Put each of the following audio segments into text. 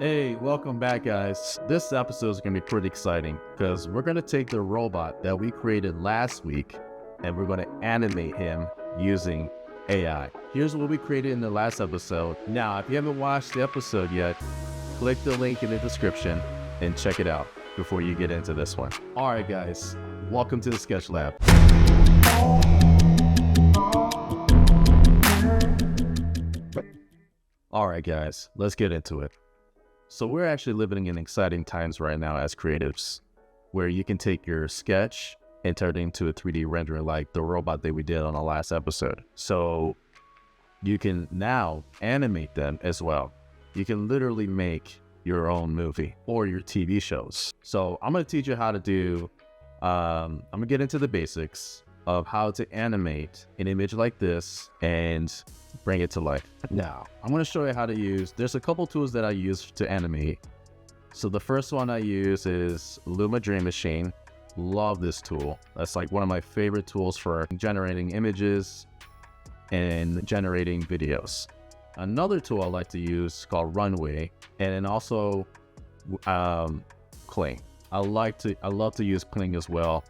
Hey, welcome back, guys. This episode is going to be pretty exciting because we're going to take the robot that we created last week and we're going to animate him using AI. Here's what we created in the last episode. Now, if you haven't watched the episode yet, click the link in the description and check it out before you get into this one. All right, guys, welcome to the Sketch Lab. All right, guys, let's get into it. So we're actually living in exciting times right now as creatives, where you can take your sketch and turn it into a 3D render like the robot that we did on the last episode. So you can now animate them as well. You can literally make your own movie or your TV shows. So I'm going to teach you how to do, I'm going to get into the basics of how to animate an image like this and bring it to life. Now, I'm going to show you how to use, there's a couple tools that I use to animate. So the first one I use is Luma Dream Machine. Love this tool. That's like one of my favorite tools for generating images and generating videos. Another tool I like to use is called Runway, and then also Kling. I love to use Kling as well.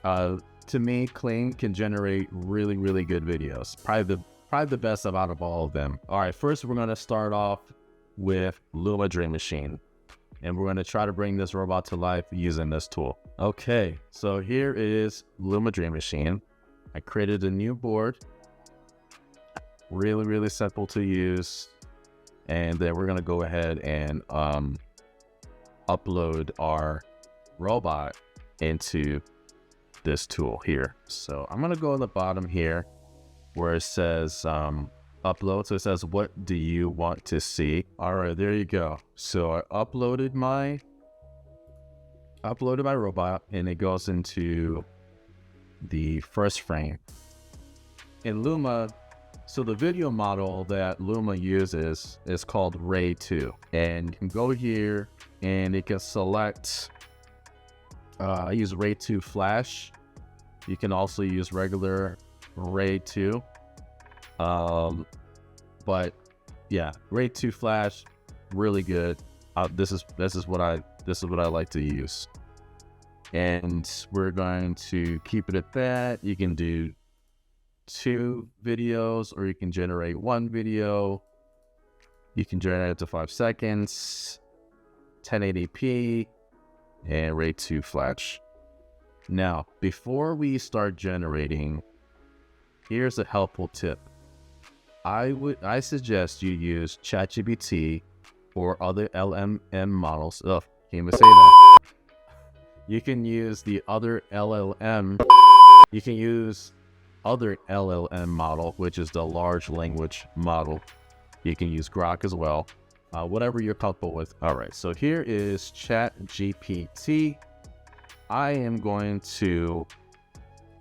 To me, Kling can generate really good videos. Probably the best out of all of them. All right, first we're going to start off with Luma Dream Machine, and we're going to try to bring this robot to life using this tool. Okay, so here is Luma Dream Machine. I created a new board. Really simple to use. And then we're going to go ahead and upload our robot into this tool here. So I'm going to go on the bottom here where it says upload. So it says, what do you want to see? All right, there you go. So I uploaded my robot, and it goes into the first frame. In Luma, so the video model that Luma uses is called Ray 2. And you can go here and you can select, I use Ray 2 Flash. You can also use regular Ray 2. But yeah, Ray 2 Flash, really good. This is what I like to use. And we're going to keep it at that. You can do 2 videos, or you can generate 1 video. You can generate it to 5 seconds, 1080p, and Ray 2 Flash. Now, before we start generating, here's a helpful tip. I suggest you use ChatGPT or other LLM models. Oh, can't even say that. You can use the other LLM. You can use other LLM model, which is the large language model. You can use Grok as well. Whatever you're comfortable with. All right, so here is ChatGPT. I am going to,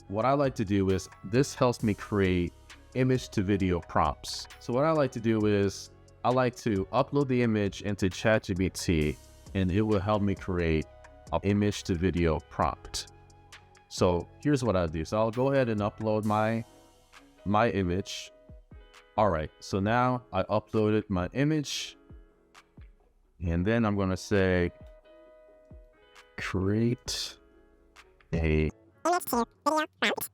what I like to do is, this helps me create image to video prompts. So what I like to do is, I like to upload the image into ChatGPT, and it will help me create an image to video prompt. So here's what I do. So I'll go ahead and upload my image. All right, so now I uploaded my image, and then I'm going to say, create a image to video prompt.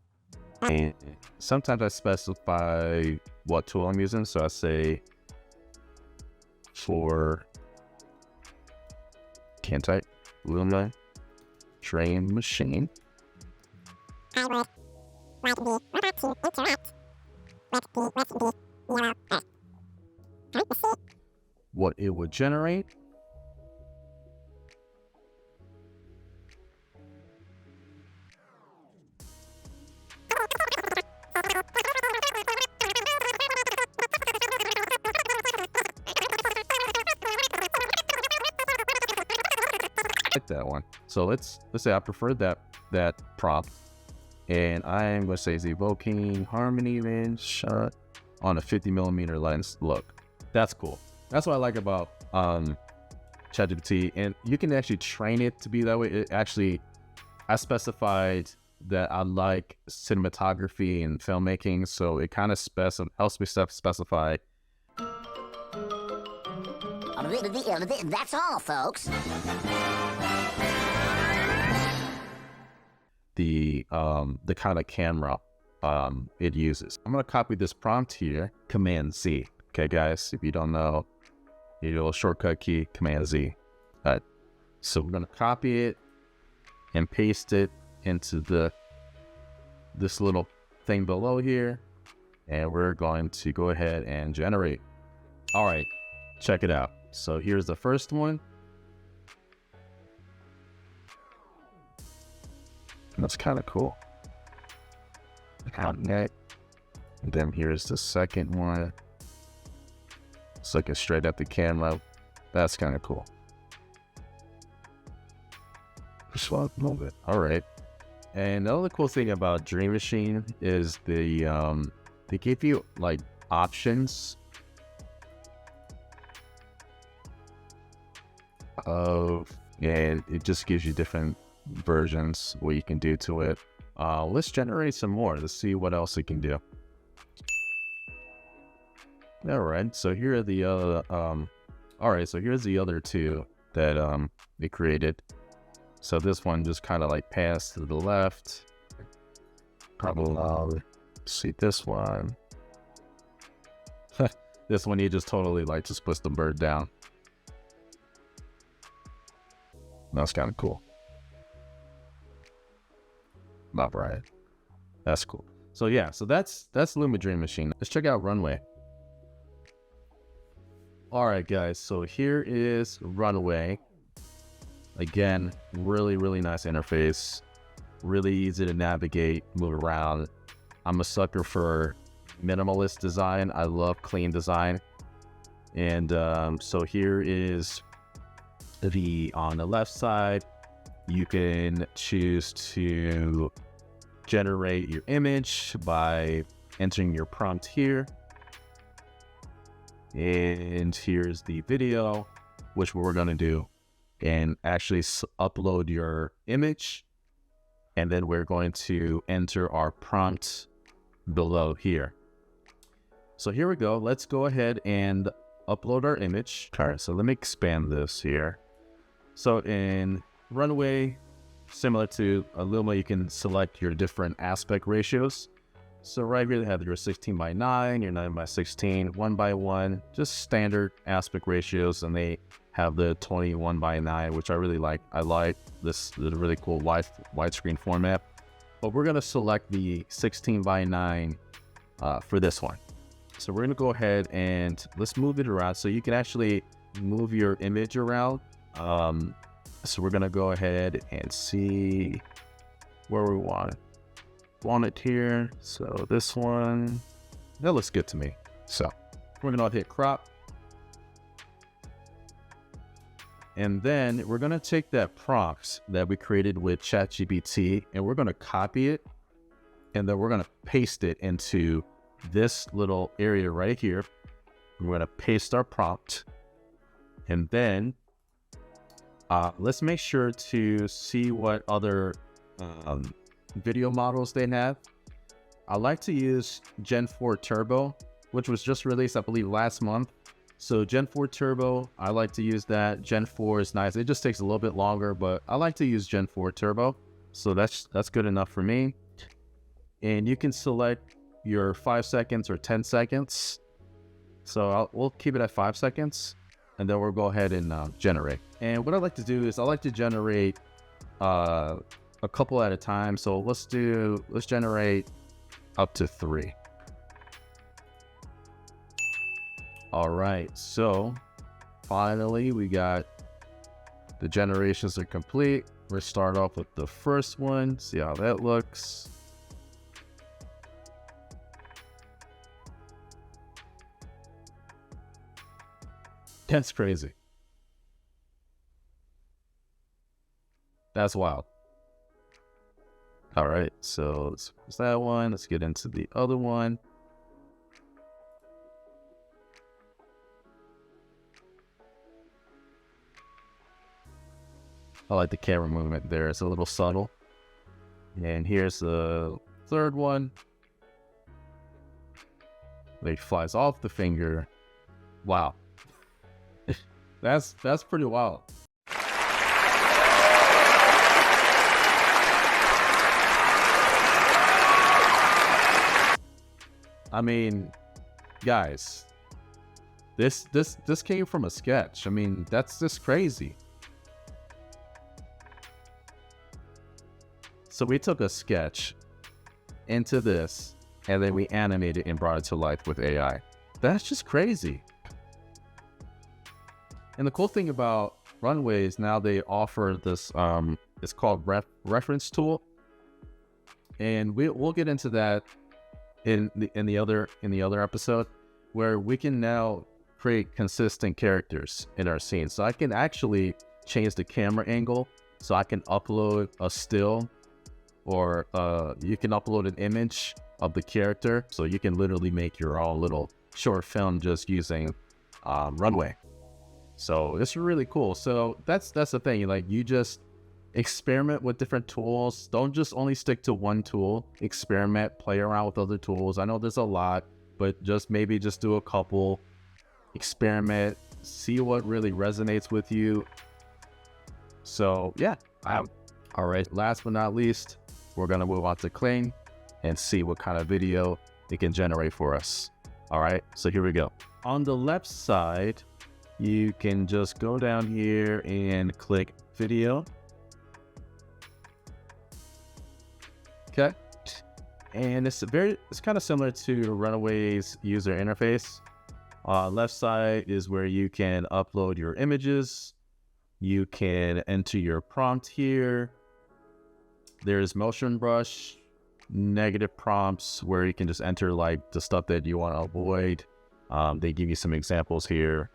And sometimes I specify what tool I'm using. So I say can't type, Luma Dream Machine. I would like the robot to interact with the URL. What it would generate. Like that one. So let's say I prefer that prompt, and I'm going to say it's evoking harmony range shot on a 50mm lens. Look, that's cool. That's what I like about ChatGPT, and you can actually train it to be that way. I specified that I like cinematography and filmmaking, so it kind of helps me specify That's all, folks. The kind of camera it uses. I'm gonna copy this prompt here, Command Z. Okay, guys, if you don't know, your little shortcut key, Command Z. So we're gonna copy it and paste it into this little thing below here, and we're going to go ahead and generate. All right, check it out. So here's the first one. That's kind of cool. And then here's the second one. It's looking straight at the camera. That's kind of cool. Just a little bit. All right. And the other cool thing about Dream Machine is they give you like options and it just gives you different versions what you can do to it. Let's generate some more. Let's see what else it can do. All right, so here are the so here's the other two that they created. So this one just kind of like passed to the left. Probably see this one. This one, you just totally like just puts the bird down. That's kind of cool. Not right. That's cool. So yeah, so that's Luma Dream Machine. Let's check out Runway. All right, guys. So here is Runway. Again, really, really nice interface. Really easy to navigate, move around. I'm a sucker for minimalist design. I love clean design. And so here is on the left side, you can choose to generate your image by entering your prompt here. And here's the video, which we're going to do, and actually upload your image. And then we're going to enter our prompt below here. So here we go. Let's go ahead and upload our image. All right, so let me expand this here. So in Runway, similar to Luma, you can select your different aspect ratios. So right here, they have your 16:9, your 9:16, 1:1, just standard aspect ratios, and they have the 21:9, which I really like. I like this really cool widescreen format. But we're gonna select the 16:9 for this one. So we're gonna go ahead and let's move it around so you can actually move your image around. So we're gonna go ahead and see where we want it here. So this one, that looks good to me. So we're gonna hit crop. And then we're gonna take that prompt that we created with ChatGPT and we're gonna copy it. And then we're gonna paste it into this little area right here. We're gonna paste our prompt. And then let's make sure to see what other video models they have. I like to use Gen-4 Turbo, which was just released, I believe, last month. So Gen-4 Turbo, I like to use that. Gen-4 is nice. It just takes a little bit longer, but I like to use Gen-4 Turbo. So that's good enough for me. And you can select your 5 seconds or 10 seconds. So we'll keep it at 5 seconds. And then we'll go ahead and generate. And what I like to do is I like to generate a couple at a time. So let's generate up to 3. All right, so finally we got the generations are complete. We'll start off with the first one, see how that looks. That's crazy. That's wild. All right, so let's fix that one. Let's get into the other one. I like the camera movement there. It's a little subtle. And here's the third one. It flies off the finger. Wow. That's pretty wild. I mean, guys, this came from a sketch. I mean, that's just crazy. So we took a sketch into this, and then we animated and brought it to life with AI. That's just crazy. And the cool thing about Runway is now they offer this, it's called reference tool, and we'll get into that in the other episode, where we can now create consistent characters in our scene. So I can actually change the camera angle, so I can upload a still, or you can upload an image of the character, so you can literally make your own little short film just using Runway. So it's really cool. So that's the thing, like, you just experiment with different tools. Don't just only stick to one tool. Experiment, play around with other tools. I know there's a lot, but maybe just do a couple, experiment, see what really resonates with you. So yeah. All right, last but not least, we're gonna move on to Kling and see what kind of video it can generate for us. All right, so here we go. On the left side, you can just go down here and click video. Okay, and it's kind of similar to Runway's user interface. Left side is where you can upload your images. You can enter your prompt here. There's motion brush, negative prompts, where you can just enter like the stuff that you want to avoid. They give you some examples here,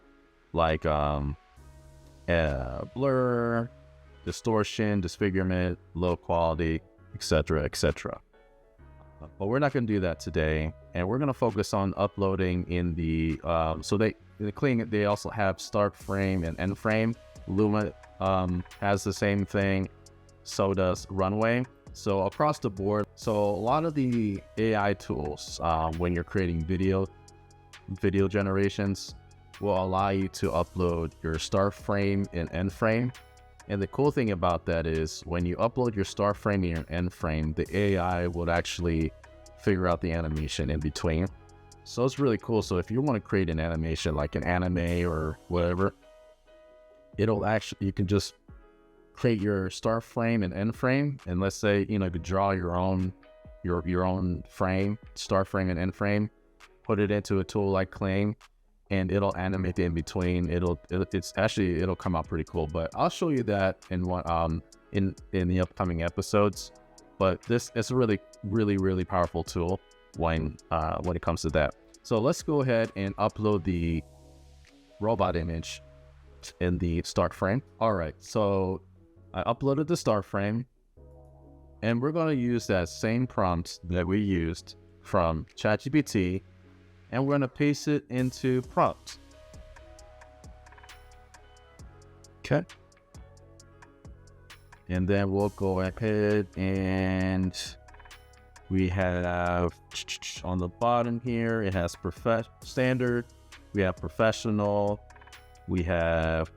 like blur, distortion, disfigurement, low quality, etc., etc. But we're not going to do that today, and we're going to focus on uploading in the in the Kling, they also have start frame and end frame. Luma has the same thing, so does Runway. So across the board, so a lot of the AI tools, when you're creating video generations, will allow you to upload your start frame and end frame. And the cool thing about that is when you upload your start frame and your end frame, the AI would actually figure out the animation in between. So it's really cool. So if you want to create an animation like an anime or whatever, you can just create your start frame and end frame. And let's say, you could draw your own frame, start frame and end frame, put it into a tool like Kling, and it'll animate the in between. It'll come out pretty cool. But I'll show you that in the upcoming episodes. But this is a really, really, really powerful tool when it comes to that. So let's go ahead and upload the robot image in the start frame. All right, so I uploaded the start frame, and we're going to use that same prompt that we used from ChatGPT, and we're going to paste it into prompt. Okay. And then we'll go ahead, and we have on the bottom here, it has standard, we have professional, we have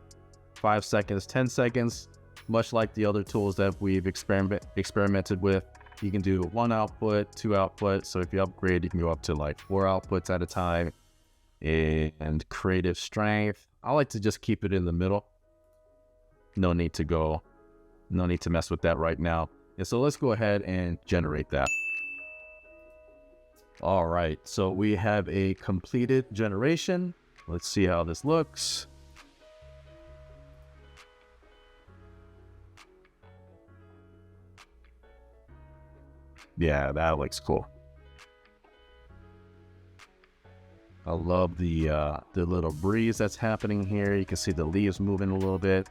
5 seconds, 10 seconds, much like the other tools that we've experimented with. You can do 1 output, 2 outputs. So if you upgrade, you can go up to like 4 outputs at a time. And creative strength, I like to just keep it in the middle. No need to mess with that right now. And so let's go ahead and generate that. All right, so we have a completed generation. Let's see how this looks. Yeah, that looks cool. I love the little breeze that's happening here. You can see the leaves moving a little bit.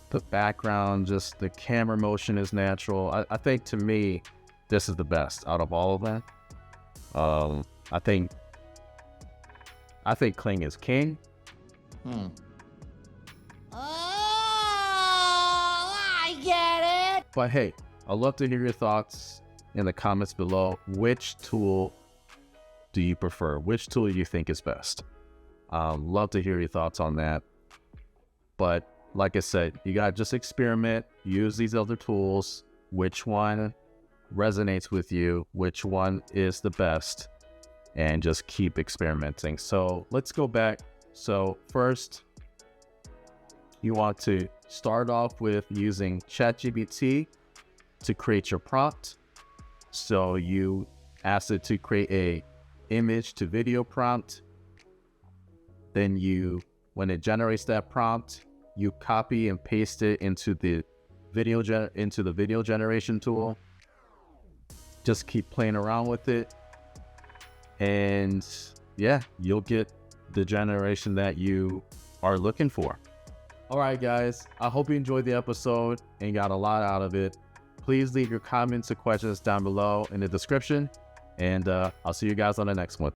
The background, just the camera motion is natural. I think, to me, this is the best out of all of them. I think Kling is king. But hey, I'd love to hear your thoughts in the comments below. Which tool do you prefer? Which tool do you think is best? Love to hear your thoughts on that. But like I said, you gotta just experiment, use these other tools, which one resonates with you, which one is the best, and just keep experimenting. So let's go back. So first, you want to start off with using ChatGPT to create your prompt. So you ask it to create a image to video prompt. Then when it generates that prompt, you copy and paste it into the video generation tool. Just keep playing around with it, and yeah, you'll get the generation that you are looking for. All right, guys, I hope you enjoyed the episode and got a lot out of it. Please leave your comments or questions down below in the description, and I'll see you guys on the next one.